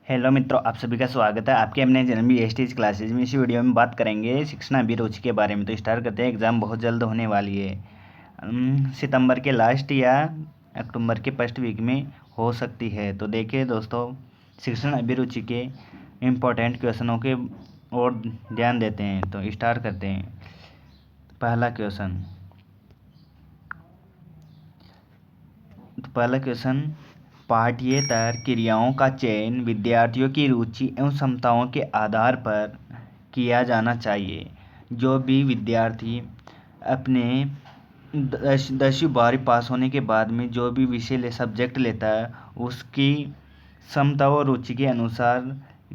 Hello मित्रों, आप सभी का स्वागत है आपके अपने जन्म एसटीज क्लासेज में। इस वीडियो में बात करेंगे शिक्षण अभिरुचि के बारे में। तो स्टार्ट करते हैं। एग्ज़ाम बहुत जल्द होने वाली है। सितंबर के लास्ट या अक्टूबर के फर्स्ट वीक में हो सकती है। तो देखिए दोस्तों, शिक्षण अभिरुचि के इम्पोर्टेंट क्वेश्चनों के और ध्यान देते हैं। तो स्टार्ट करते हैं। पहला क्वेश्चन, पाठ्येतर क्रियाओं का चयन विद्यार्थियों की रुचि एवं क्षमताओं के आधार पर किया जाना चाहिए। जो भी विद्यार्थी अपने 10वीं 12वीं पास होने के बाद में जो भी विषय सब्जेक्ट लेता है उसकी क्षमता और रुचि के अनुसार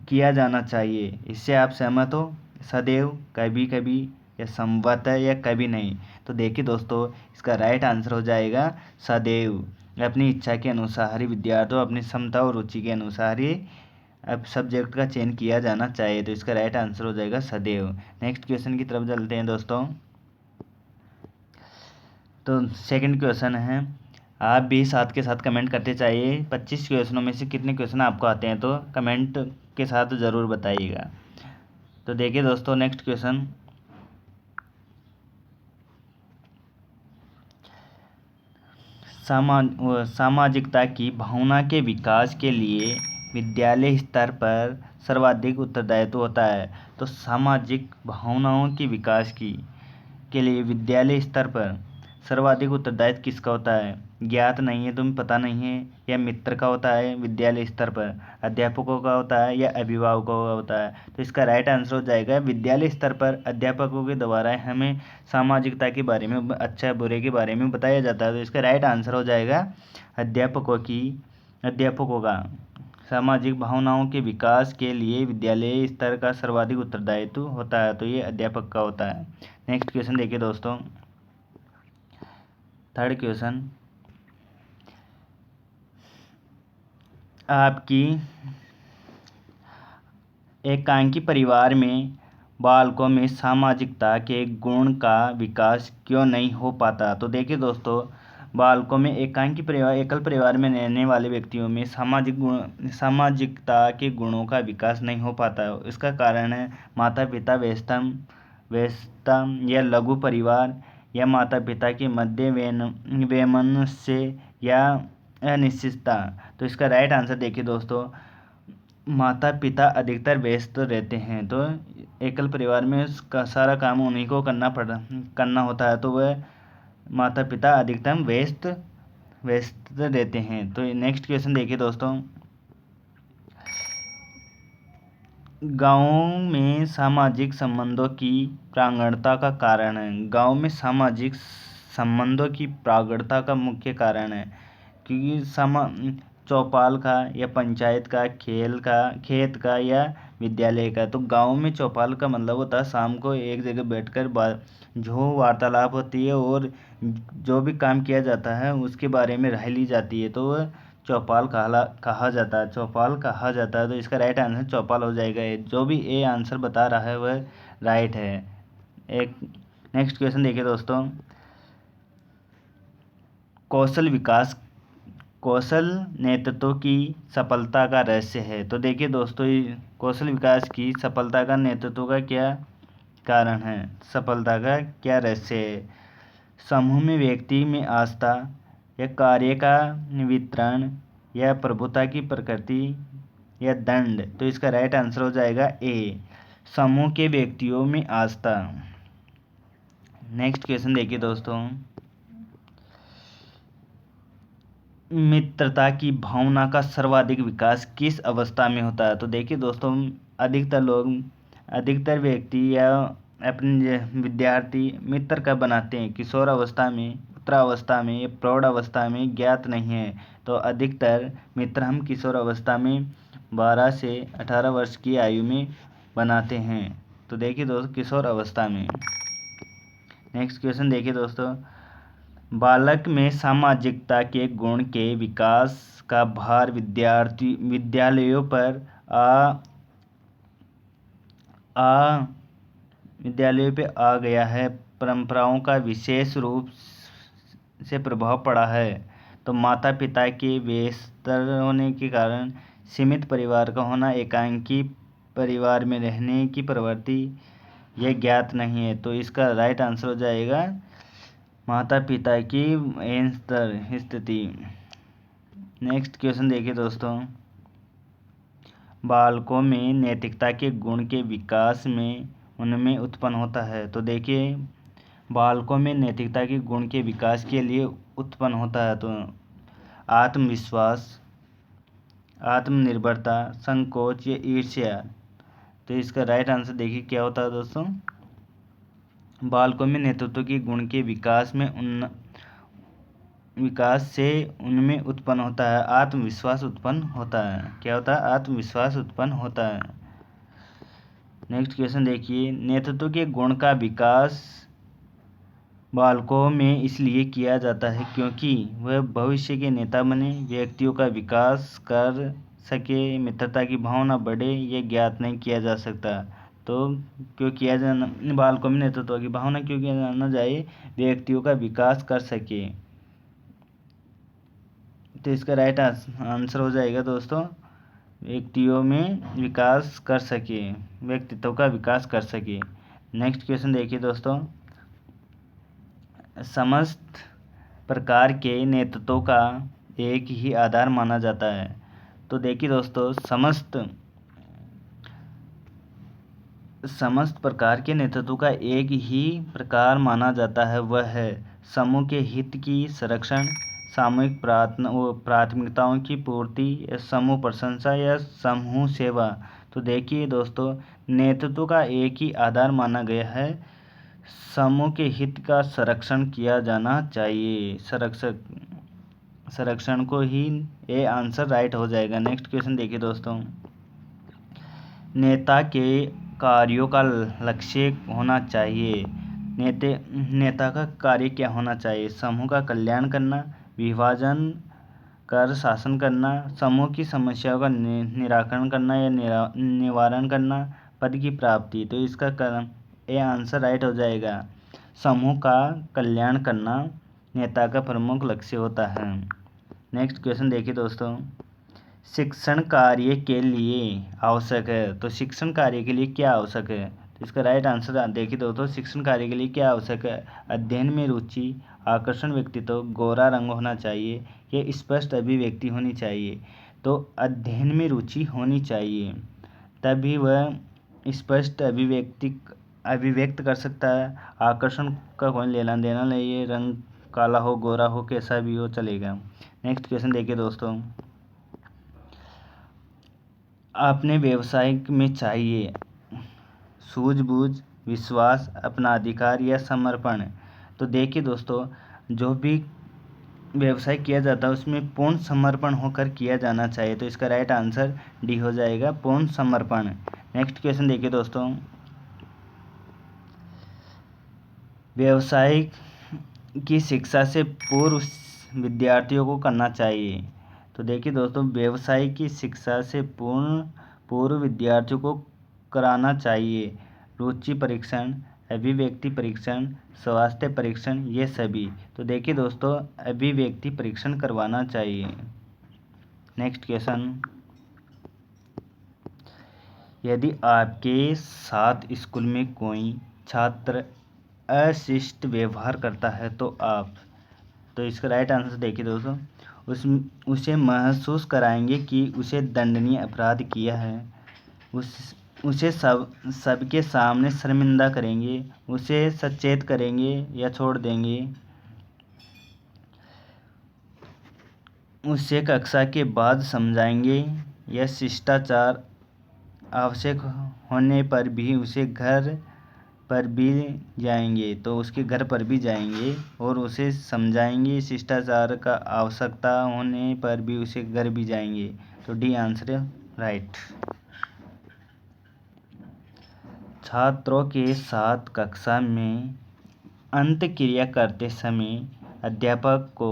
किया जाना चाहिए। इससे आप सहमत हो? सदैव, कभी कभी, या संभवतः, या कभी नहीं। तो देखिए दोस्तों, इसका राइट आंसर हो जाएगा सदैव। अपनी इच्छा के अनुसार ही विद्यार्थियों अपनी क्षमता और रुचि के अनुसार ही अब सब्जेक्ट का चयन किया जाना चाहिए। तो इसका राइट आंसर हो जाएगा सदैव। नेक्स्ट क्वेश्चन की तरफ चलते हैं दोस्तों। तो सेकंड क्वेश्चन है, आप भी साथ के साथ कमेंट करते चाहिए 25 क्वेश्चनों में से कितने क्वेश्चन आपको आते हैं। तो कमेंट के साथ ज़रूर बताइएगा। तो देखिए दोस्तों, नेक्स्ट क्वेश्चन, सामाजिकता की भावना के विकास के लिए विद्यालय स्तर पर सर्वाधिक उत्तरदायित्व होता है। तो सामाजिक भावनाओं के विकास के लिए विद्यालय स्तर पर सर्वाधिक उत्तरदायित्व किसका होता है? ज्ञात नहीं है, तुम्हें पता नहीं है, या मित्र का होता है विद्यालय स्तर पर, अध्यापकों का होता है, या अभिभावकों का होता है? तो इसका राइट आंसर हो जाएगा विद्यालय स्तर पर अध्यापकों के द्वारा हमें सामाजिकता के बारे में, अच्छा बुरे के बारे में बताया जाता है। तो इसका राइट आंसर हो जाएगा अध्यापकों का सामाजिक भावनाओं के विकास के लिए विद्यालय स्तर का सर्वाधिक उत्तरदायित्व होता है। तो ये अध्यापक का होता है। नेक्स्ट क्वेश्चन देखिए दोस्तों, थर्ड क्वेश्चन, आपकी एकांकी परिवार में बालकों में सामाजिकता के गुण का विकास क्यों नहीं हो पाता? तो देखिए दोस्तों, बालकों में एकल परिवार में रहने वाले व्यक्तियों में सामाजिकता के गुणों का विकास नहीं हो पाता। इसका कारण है माता पिता व्यस्तता या लघु परिवार, या माता पिता के मध्य वैमनस्य या अनिश्चितता। तो इसका राइट आंसर देखिए दोस्तों, माता पिता अधिकतर व्यस्त रहते हैं। तो एकल परिवार में उसका सारा काम उन्हीं को करना होता है। तो वह माता पिता अधिकतम व्यस्त रहते हैं। तो नेक्स्ट क्वेश्चन देखिए दोस्तों, गाँव में सामाजिक संबंधों की प्रांगणता का कारण है। गाँव में सामाजिक संबंधों की प्रांगणता का मुख्य कारण है क्योंकि चौपाल का, या पंचायत का, खेत का, या विद्यालय का। तो गांव में चौपाल का मतलब होता है शाम को एक जगह बैठकर जो वार्तालाप होती है और जो भी काम किया जाता है उसके बारे में राय ली जाती है। तो वह चौपाल कहा जाता है। तो इसका राइट आंसर चौपाल हो जाएगा। जो भी ए आंसर बता रहा है वह राइट है। एक नेक्स्ट क्वेश्चन देखिए दोस्तों, कौशल नेतृत्व की सफलता का रहस्य है। तो देखिए दोस्तों, कौशल विकास की सफलता का नेतृत्व का क्या कारण है, सफलता का क्या रहस्य है? समूह में व्यक्ति में आस्था, या कार्य का वितरण, या प्रभुता की प्रकृति, या दंड? तो इसका राइट आंसर हो जाएगा ए, समूह के व्यक्तियों में आस्था। नेक्स्ट क्वेश्चन देखिए दोस्तों, मित्रता की भावना का सर्वाधिक विकास किस अवस्था में होता है? तो देखिए दोस्तों, अधिकतर व्यक्ति या अपने विद्यार्थी मित्र कब बनाते हैं? किशोर अवस्था में, उत्तरावस्था में, या प्रौढ़ अवस्था में? ज्ञात नहीं है। तो अधिकतर मित्र हम किशोर अवस्था में 12 से 18 वर्ष की आयु में बनाते हैं। तो देखिए दोस्तों, किशोर अवस्था में। नेक्स्ट क्वेश्चन देखिए दोस्तों, बालक में सामाजिकता के गुण के विकास का भार विद्यालयों पर आ गया है। परंपराओं का विशेष रूप से प्रभाव पड़ा है। तो माता पिता के व्यस्त होने के कारण, सीमित परिवार का होना, एकांकी परिवार में रहने की प्रवृत्ति, यह ज्ञात नहीं है। तो इसका राइट आंसर हो जाएगा माता पिता की स्थिति। नेक्स्ट क्वेश्चन देखिए दोस्तों, बालकों में नैतिकता के गुण के विकास में उनमें उत्पन्न होता है। तो देखिए, बालकों में नैतिकता के गुण के विकास के लिए उत्पन्न होता है तो आत्मविश्वास, आत्मनिर्भरता, संकोच या ईर्ष्या। तो इसका राइट आंसर देखिए क्या होता है दोस्तों, बालकों में नेतृत्व के गुण के विकास से उनमें उत्पन्न होता है आत्मविश्वास उत्पन्न होता है। क्या होता है? आत्मविश्वास उत्पन्न होता है। नेक्स्ट क्वेश्चन देखिए, नेतृत्व के गुण का विकास बालकों में इसलिए किया जाता है क्योंकि वह भविष्य के नेता बने, व्यक्तियों का विकास कर सके, मित्रता की भावना बढ़े, यह ज्ञात नहीं किया जा सकता। तो क्यों किया जाना, बालकों में नेतृत्व की भावना क्यों किया जाना जाए, व्यक्तियों का विकास कर सके। तो इसका राइट आंसर हो जाएगा दोस्तों, व्यक्तियों में विकास कर सके, व्यक्तित्व का विकास कर सके। नेक्स्ट क्वेश्चन देखिए दोस्तों, समस्त प्रकार के नेतृत्व का एक ही आधार माना जाता है। तो देखिए दोस्तों, समस्त प्रकार के नेतृत्व का एक ही प्रकार माना जाता है, वह है समूह के हित की संरक्षण, सामूहिक प्राथमिकताओं की पूर्ति, समूह प्रशंसा या समूह सेवा। तो देखिए दोस्तों, नेतृत्व का एक ही आधार माना गया है, समूह के हित का संरक्षण किया जाना चाहिए, संरक्षण को ही ये आंसर राइट हो जाएगा। नेक्स्ट क्वेश्चन देखिए दोस्तों, नेता के कार्यों का लक्ष्य होना चाहिए। नेता का कार्य क्या होना चाहिए? समूह का कल्याण करना, विभाजन कर शासन करना, समूह की समस्याओं का निराकरण करना या निवारण करना, पद की प्राप्ति। तो इसका ये आंसर राइट हो जाएगा, समूह का कल्याण करना नेता का प्रमुख लक्ष्य होता है। नेक्स्ट क्वेश्चन देखिए दोस्तों, शिक्षण कार्य के लिए आवश्यक है। तो शिक्षण कार्य के लिए क्या आवश्यक है? तो इसका राइट आंसर देखिए दोस्तों, शिक्षण कार्य के लिए क्या आवश्यक है? अध्ययन में रुचि, आकर्षण व्यक्तित्व, गोरा रंग होना चाहिए, ये स्पष्ट अभिव्यक्ति होनी चाहिए। तो अध्ययन में रुचि होनी चाहिए, तभी वह स्पष्ट अभिव्यक्त कर सकता है। आकर्षण का कोई लेना देना नहीं है, रंग काला हो, गोरा हो, कैसा भी हो चलेगा। नेक्स्ट क्वेश्चन देखिए दोस्तों, अपने व्यवसाय में चाहिए सूझबूझ, विश्वास, अपना अधिकार या समर्पण। तो देखिए दोस्तों, जो भी व्यवसाय किया जाता है उसमें पूर्ण समर्पण होकर किया जाना चाहिए। तो इसका राइट आंसर डी हो जाएगा, पूर्ण समर्पण। नेक्स्ट क्वेश्चन देखिए दोस्तों, व्यवसाय की शिक्षा से पूर्व विद्यार्थियों को करना चाहिए। तो देखिए दोस्तों, व्यवसाय की शिक्षा से पूर्व विद्यार्थियों को कराना चाहिए रुचि परीक्षण, अभिव्यक्ति परीक्षण, स्वास्थ्य परीक्षण, ये सभी। तो देखिए दोस्तों, अभिव्यक्ति परीक्षण करवाना चाहिए। नेक्स्ट क्वेश्चन, यदि आपके साथ स्कूल में कोई छात्र अशिष्ट व्यवहार करता है तो इसका राइट आंसर देखिए दोस्तों, उसे महसूस कराएंगे कि उसे दंडनीय अपराध किया है, उसे सबके सामने शर्मिंदा करेंगे, उसे सचेत करेंगे या छोड़ देंगे, उसे कक्षा के बाद समझाएंगे या शिष्टाचार आवश्यक होने पर भी उसे घर पर भी जाएंगे। तो उसके घर पर भी जाएंगे और उसे समझाएंगे, शिष्टाचार का आवश्यकता होने पर भी उसे घर भी जाएंगे। तो डी आंसर राइट। छात्रों के साथ कक्षा में अंतःक्रिया करते समय अध्यापक को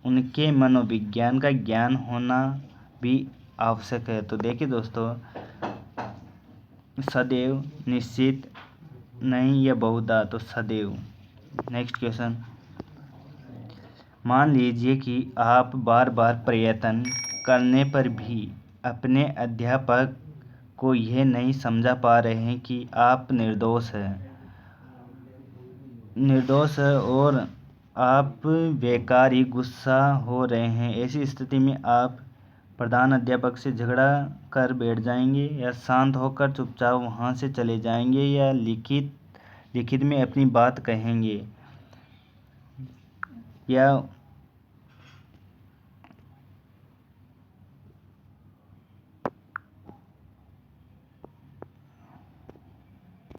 उनके मनोविज्ञान का ज्ञान होना भी आवश्यक है। तो देखिए दोस्तों, सदैव, निश्चित, नहीं या बहुधा। तो सदैव। नेक्स्ट क्वेश्चन, मान लीजिए कि आप बार बार प्रयत्न करने पर भी अपने अध्यापक को यह नहीं समझा पा रहे हैं कि आप निर्दोष है और आप बेकार ही गुस्सा हो रहे हैं। ऐसी स्थिति में आप प्रधान अध्यापक से झगड़ा कर बैठ जाएंगे या शांत होकर चुपचाप वहाँ से चले जाएंगे या लिखित में अपनी बात कहेंगे या